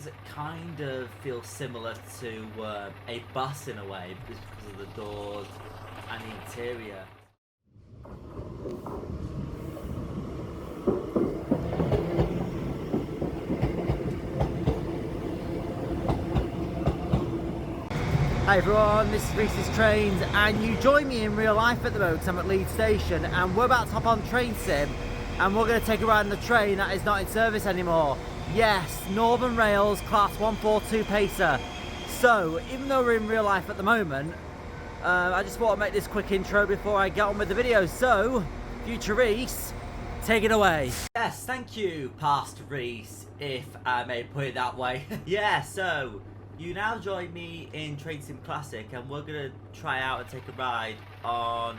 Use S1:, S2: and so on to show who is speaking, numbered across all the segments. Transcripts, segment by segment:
S1: These kind of feel similar to a bus in a way, just because of the doors and the interior. Hi everyone, this is Reece's Trains, and you join me in real life at the moment. I'm at Leeds Station and we're about to hop on Train Sim and we're going to take a ride on the train that is not in service anymore. Yes, Northern Rails Class 142 Pacer. So, even though we're in real life at the moment, I just want to make this quick intro before I get on with the video. So, future Reece, take it away. Yes, thank you, past Reece, if I may put it that way. Yeah, so you now join me in Train Sim Classic and we're going to try out and take a ride on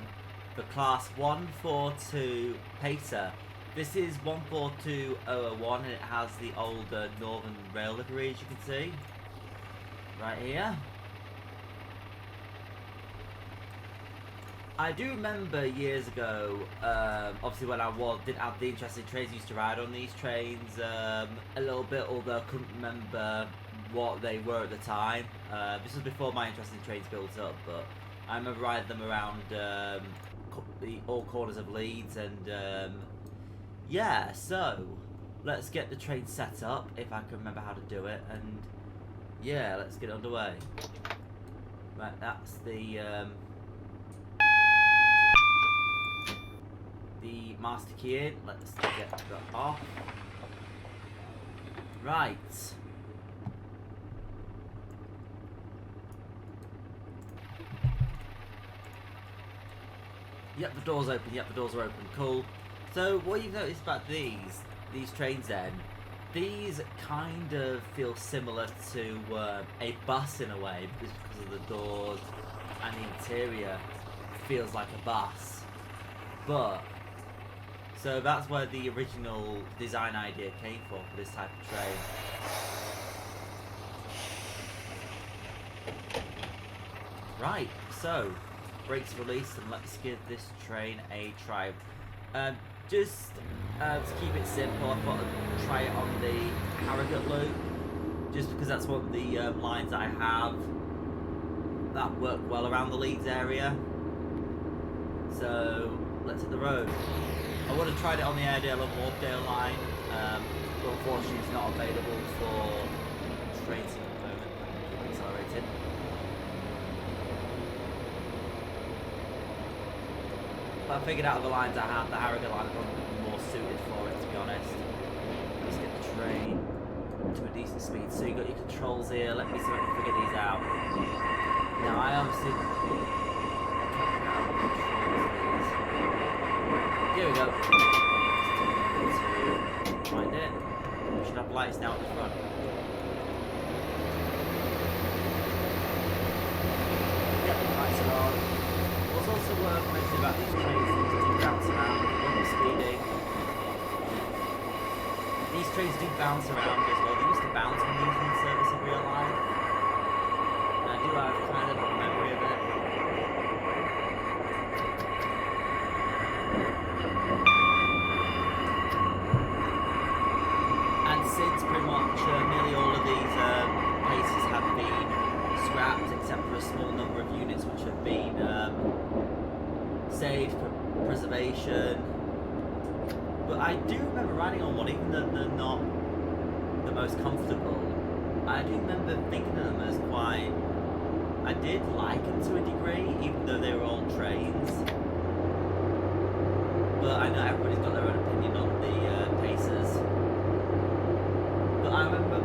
S1: the Class 142 Pacer. This is 142001 and it has the old Northern Rail livery, as you can see. Right here. I do remember years ago, obviously when I didn't have the interest in trains, I used to ride on these trains a little bit, although I couldn't remember what they were at the time. This was before my interest in trains built up, but I remember riding them around all corners of Leeds, and yeah, so let's get the train set up, if I can remember how to do it, and yeah, let's get underway. Right, that's the master key in. Let's get that off. Right. Yep, the door's open. Yep, the doors are open. Cool. So, what you've noticed about these trains then, these kind of feel similar to a bus in a way, because of the doors and the interior feels like a bus. But, so that's where the original design idea came for this type of train. Right, so brakes released and let's give this train a try. Just to keep it simple, I thought I'd try it on the Harrogate loop, just because that's one of the lines I have that work well around the Leeds area. So let's hit the road. I would have tried it on the Airedale and Wharfdale line, but unfortunately it's not available for trains at the moment. Accelerated. But I figured out of the lines I have, the Harrogate line is probably more suited for it, to be honest. Let's get the train to a decent speed. So you got your controls here. Let me see if I can figure these out. Now I obviously here we go. To find it. We should have lights now at the front. Yep, the lights are on. What's also worth mentioning about these trains is they do bounce around when you're speeding. These trains do bounce around as well. They used to bounce when these were in service in real life. And I do have kind of a memory of it. And since pretty much nearly all of these places have been scrapped, except for a small number of units which have been saved for preservation. But I do remember riding on one, even though they're not the most comfortable. I do remember thinking of them as quite... I did like them to a degree, even though they were old trains. But I know everybody's got their own opinion on the Pacers. But I remember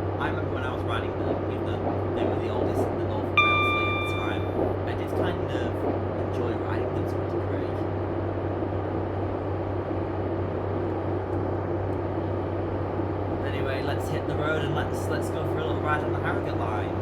S1: when I was riding them, even though they were the oldest in the Northern Rail fleet at the time, I did kind of enjoy riding them to a degree. Anyway, let's hit the road and let's go for a little ride on the Harrogate line.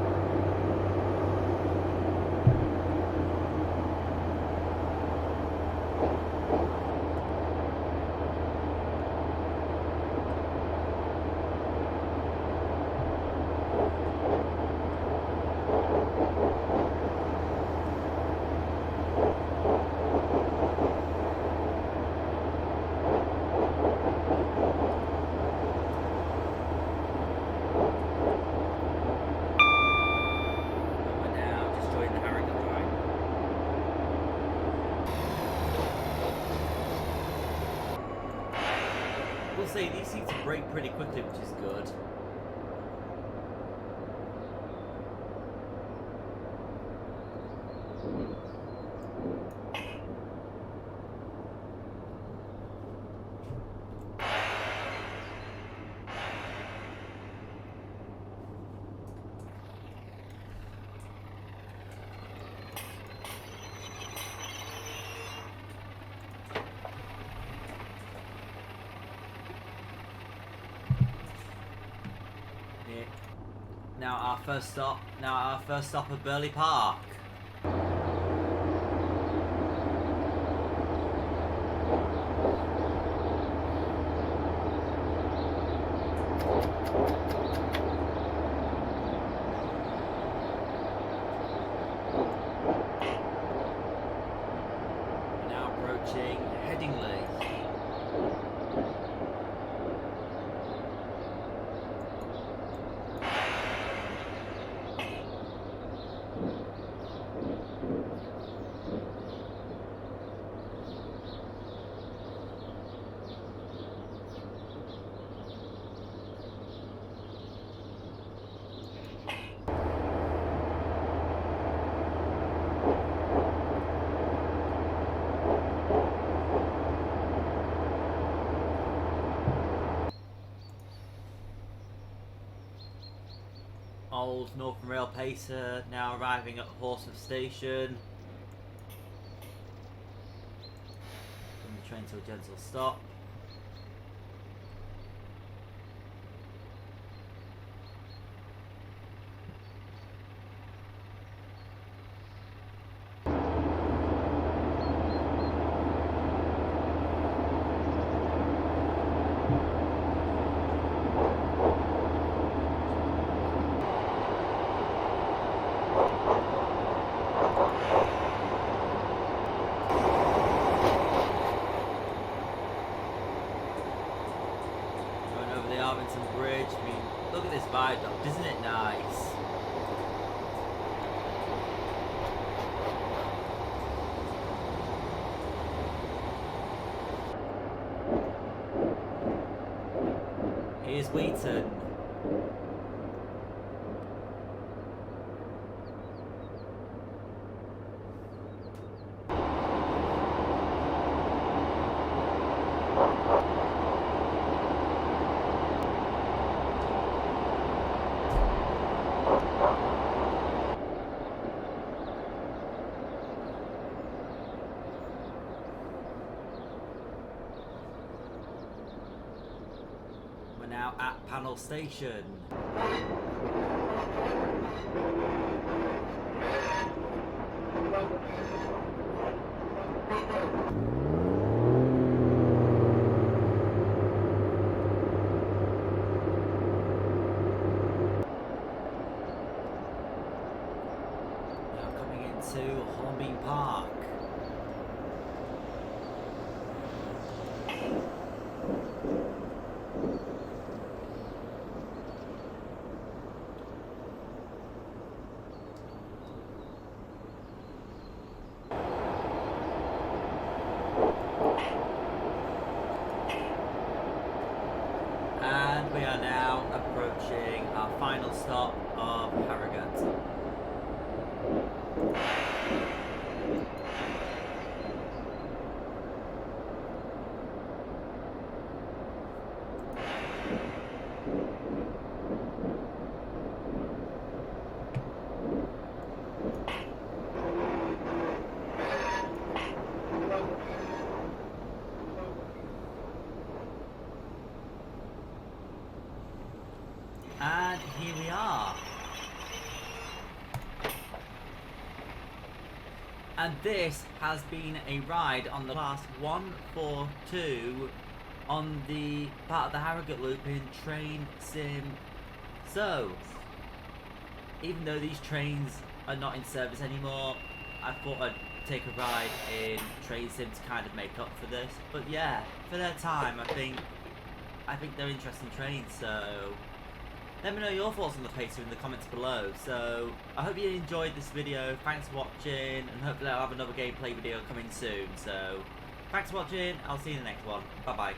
S2: will say, these seem to break pretty quickly, which is good. Now our first stop at Burley Park. We're now approaching Headingley. Old Northern Rail Pacer now arriving at Horsforth Station. Bring the train to a gentle stop. Bridge. I mean, look at this viaduct, isn't it nice? Here's Wheaton. Now at Panel Station. Now coming into Hornbeam Park. And we are now approaching our final stop of Harrogate. And here we are. And this has been a ride on the class 142 on the part of the Harrogate Loop in Train Sim. So, even though these trains are not in service anymore, I thought I'd take a ride in Train Sim to kind of make up for this. But yeah, for their time, I think they're interesting trains, so let me know your thoughts on the Pacer in the comments below. So, I hope you enjoyed this video, thanks for watching, and hopefully I'll have another gameplay video coming soon. So, thanks for watching, I'll see you in the next one, bye bye.